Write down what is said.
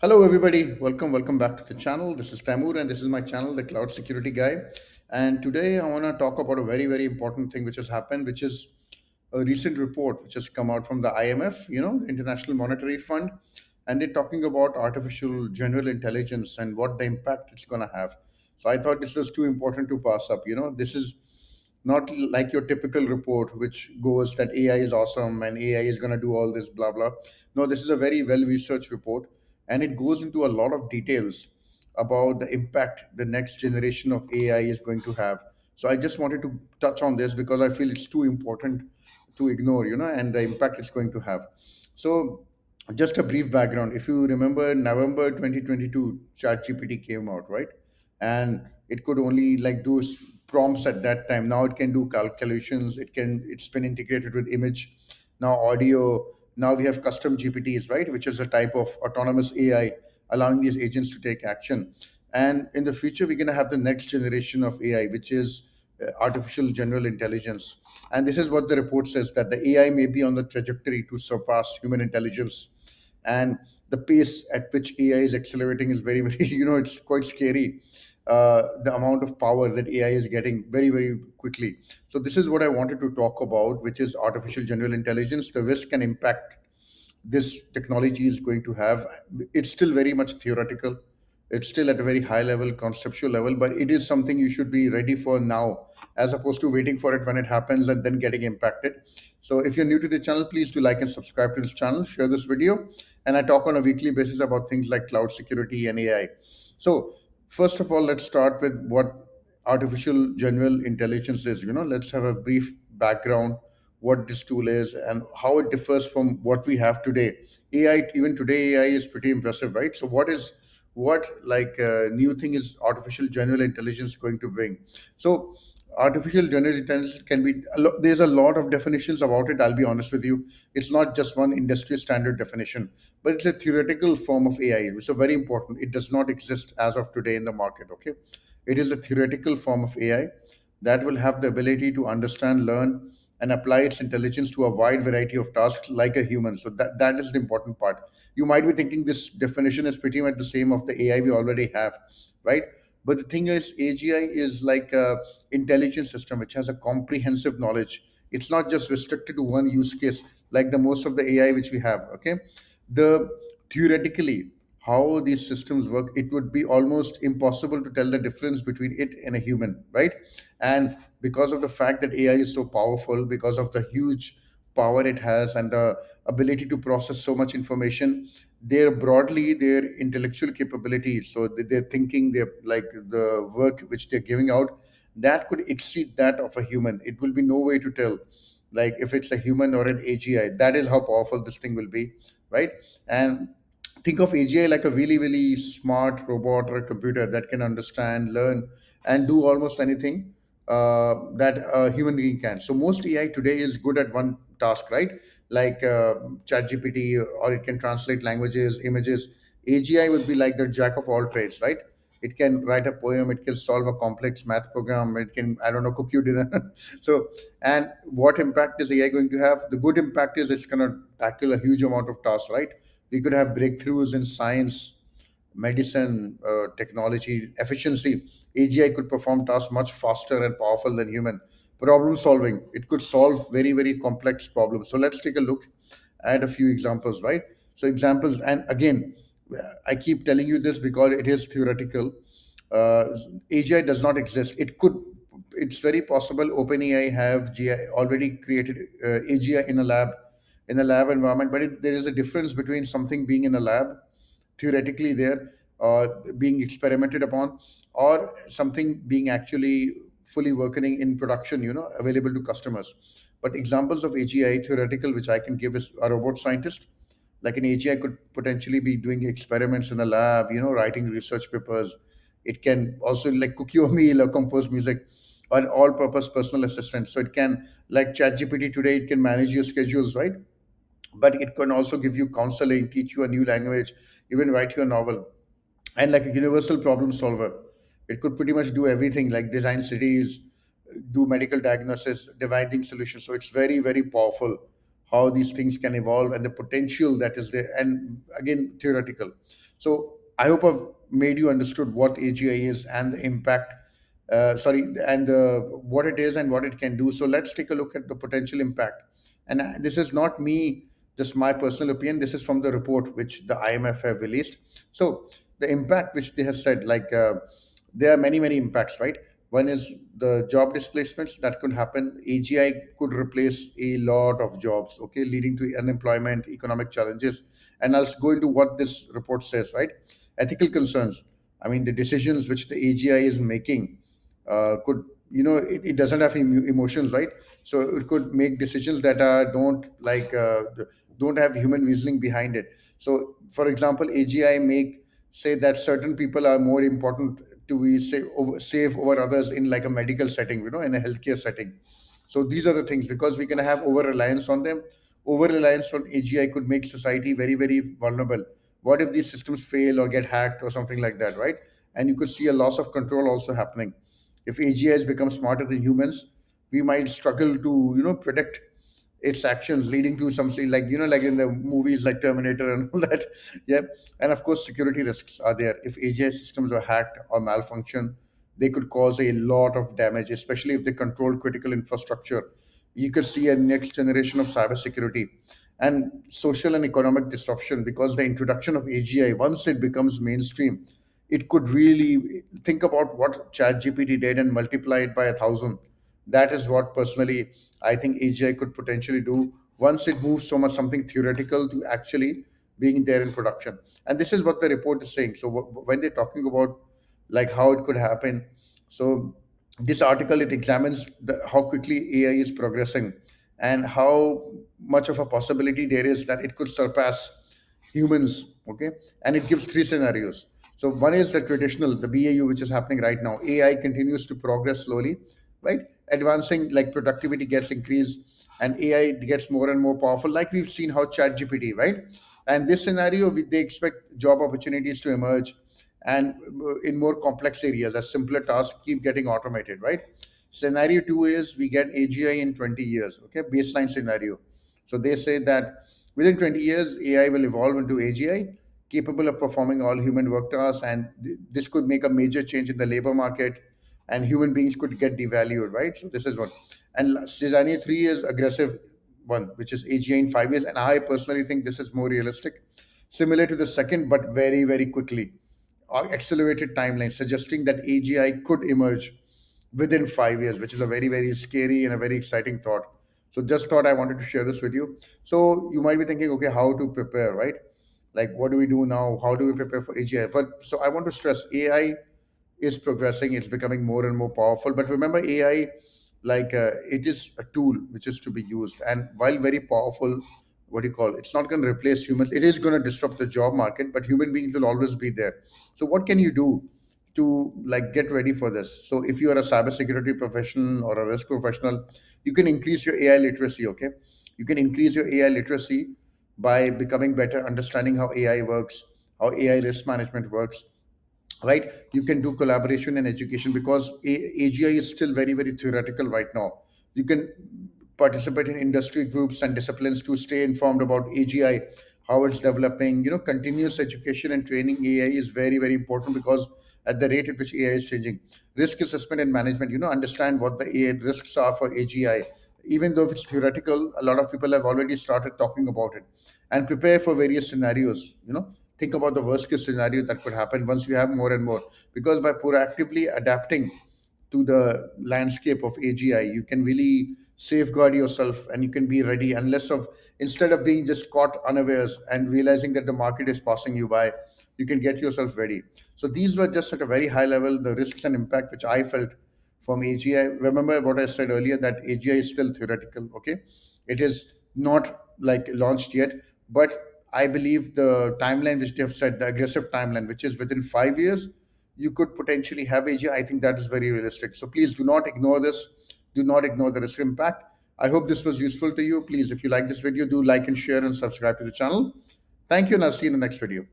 Hello, everybody. Welcome back to the channel. This is Tamur, and this is my channel, the Cloud Security Guy. And today, I want to talk about a very important thing which has happened, which is a recent report which has come out from the IMF, the International Monetary Fund, and they're talking about artificial general intelligence and what the impact it's going to have. So I thought this was too important to pass up. This is not like your typical report which goes that AI is awesome and AI is going to do all this blah blah. No, this is a very well researched report, and it goes into a lot of details about the impact the next generation of AI is going to have. So I just wanted to touch on this because I feel it's too important to ignore, and the impact it's going to have. So just a brief background. If you remember, November 2022, ChatGPT came out, right? And it could only like do prompts at that time. Now it can do calculations. It's been integrated with image, now audio. Now we have custom GPTs, right, which is a type of autonomous AI, allowing these agents to take action. And in the future, we're going to have the next generation of AI, which is artificial general intelligence. And this is what the report says, that the AI may be on the trajectory to surpass human intelligence. And the pace at which AI is accelerating is very, it's quite scary. The amount of power that AI is getting very quickly. So this is what I wanted to talk about, which is artificial general intelligence, the risk and impact this technology is going to have. It's still very much theoretical. It's still at a very high level, conceptual level, but it is something you should be ready for now, as opposed to waiting for it when it happens and then getting impacted. So if you're new to the channel, please do like and subscribe to this channel, share this video, and I talk on a weekly basis about things like cloud security and AI. So first of all, let's start with what artificial general intelligence is. Let's have a brief background what this tool is and how it differs from what we have today. AI, even today, AI is pretty impressive, right? So what like new thing is artificial general intelligence going to bring? So artificial general intelligence can be there's a lot of definitions about it. I'll be honest with you. It's not just one industry standard definition, but it's a theoretical form of AI, which is very important. It does not exist as of today in the market. Okay, it is a theoretical form of AI that will have the ability to understand, learn, and apply its intelligence to a wide variety of tasks like a human. So that is the important part. You might be thinking this definition is pretty much the same of the AI we already have, right? But the thing is, AGI is like a intelligence system which has a comprehensive knowledge. It's not just restricted to one use case like the most of the AI which we have. Okay, the theoretically how these systems work, it would be almost impossible to tell the difference between it and a human, right? And because of the fact that AI is so powerful, because of the huge power it has and the ability to process so much information, their intellectual capabilities, so their thinking, their like the work which they're giving out, that could exceed that of a human. It will be no way to tell like if it's a human or an AGI. That is how powerful this thing will be, right? And think of AGI like a really smart robot or a computer that can understand, learn, and do almost anything that a human being can. So most AI today is good at one task, right? Like ChatGPT, or it can translate languages, images. AGI would be like the jack of all trades, right? It can write a poem, it can solve a complex math program, it can, I don't know, cook you dinner. So, and what impact is AI going to have? The good impact is it's going to tackle a huge amount of tasks, right? We could have breakthroughs in science, medicine, technology, efficiency. AGI could perform tasks much faster and powerful than human. Problem solving, it could solve very complex problems. So let's take a look at a few examples, right? So examples, and again, I keep telling you this because it is theoretical. Uh, AGI does not exist. It's very possible OpenAI have GI already created AGI in a lab environment, but there is a difference between something being in a lab theoretically there or being experimented upon, or something being actually fully working in production, available to customers. But examples of AGI theoretical which I can give is a robot scientist. Like an AGI could potentially be doing experiments in the lab, writing research papers. It can also like cook you a meal or compose music, or an all-purpose personal assistant. So it can, like ChatGPT today, it can manage your schedules, right? But it can also give you counseling, teach you a new language, even write you a novel. And like a universal problem solver, it could pretty much do everything, like design cities, do medical diagnosis, dividing solutions. So it's very powerful. how these things can evolve and the potential that is there, and again theoretical. So I hope I've made you understood what AGI is and the impact, sorry, and what it is and what it can do. So let's take a look at the potential impact. And this is not me, just my personal opinion. This is from the report which the IMF have released. So the impact which they have said, like there are many impacts, right? One is the job displacements that could happen. AGI could replace a lot of jobs, okay, leading to unemployment, economic challenges. And I'll go into what this report says, right? Ethical concerns. I mean, the decisions which the AGI is making could, it doesn't have emotions, right? So it could make decisions that are don't have human reasoning behind it. So, for example, AGI make say that certain people are more important to be save over others in like a medical setting, in a healthcare setting. So these are the things, because we can have over reliance on them. Over reliance on AGI could make society very vulnerable. What if these systems fail or get hacked or something like that, right? And you could see a loss of control also happening. If AGI has become smarter than humans, we might struggle to predict its actions, leading to something like like in the movies like Terminator and all that. Yeah. And of course security risks are there. If AGI systems are hacked or malfunction, they could cause a lot of damage, especially if they control critical infrastructure. You could see a next generation of cybersecurity and social and economic disruption, because the introduction of AGI, once it becomes mainstream, it could really think about what ChatGPT did and multiply it by 1,000. That is what personally I think AGI could potentially do once it moves from something theoretical to actually being there in production. And this is what the report is saying. So when they're talking about like how it could happen, so this article, it examines how quickly AI is progressing and how much of a possibility there is that it could surpass humans. Okay, and it gives three scenarios. So one is the traditional, the BAU, which is happening right now. AI continues to progress slowly, right? Advancing, like productivity gets increased and AI gets more and more powerful, like we've seen how ChatGPT, right? And this scenario, they expect job opportunities to emerge, and in more complex areas, as simpler tasks keep getting automated, right? Scenario two is we get AGI in 20 years, okay, baseline scenario. So they say that within 20 years, AI will evolve into AGI, capable of performing all human work tasks, and this could make a major change in the labor market, and human beings could get devalued, right? So this is one. And scenario three is aggressive one, which is AGI in 5 years, and I personally think this is more realistic, similar to the second, but very quickly, or accelerated timeline, suggesting that AGI could emerge within 5 years, which is a very scary and a very exciting thought. So just thought I wanted to share this with you. So you might be thinking, okay, how to prepare, right? Like, what do we do now? How do we prepare for AGI? But so I want to stress, AI is progressing, it's becoming more and more powerful. But remember, AI, it is a tool which is to be used, and while very powerful, what do you call, it's not going to replace humans. It is going to disrupt the job market, but human beings will always be there. So what can you do to like get ready for this? So if you are a cybersecurity professional or a risk professional, you can increase your AI literacy. Okay, you can increase your AI literacy by becoming better, understanding how AI works, how AI risk management works, right? You can do collaboration and education, because AGI is still very theoretical right now. You can participate in industry groups and disciplines to stay informed about AGI, how it's developing. Continuous education and training AI is very important, because at the rate at which AI is changing. Risk assessment and management, understand what the AI risks are for AGI. Even though it's theoretical, a lot of people have already started talking about it. And prepare for various scenarios. Think about the worst case scenario that could happen once you have more and more, because by proactively adapting to the landscape of AGI, you can really safeguard yourself and you can be ready, unless of instead of being just caught unawares and realizing that the market is passing you by, you can get yourself ready. So these were just at a very high level the risks and impact which I felt from AGI. Remember what I said earlier, that AGI is still theoretical. Okay, it is not like launched yet, but I believe the timeline which they have set, the aggressive timeline, which is within 5 years, you could potentially have AGI. I think that is very realistic. So please do not ignore this. Do not ignore the risk impact. I hope this was useful to you. Please, if you like this video, do like and share and subscribe to the channel. Thank you, and I'll see you in the next video.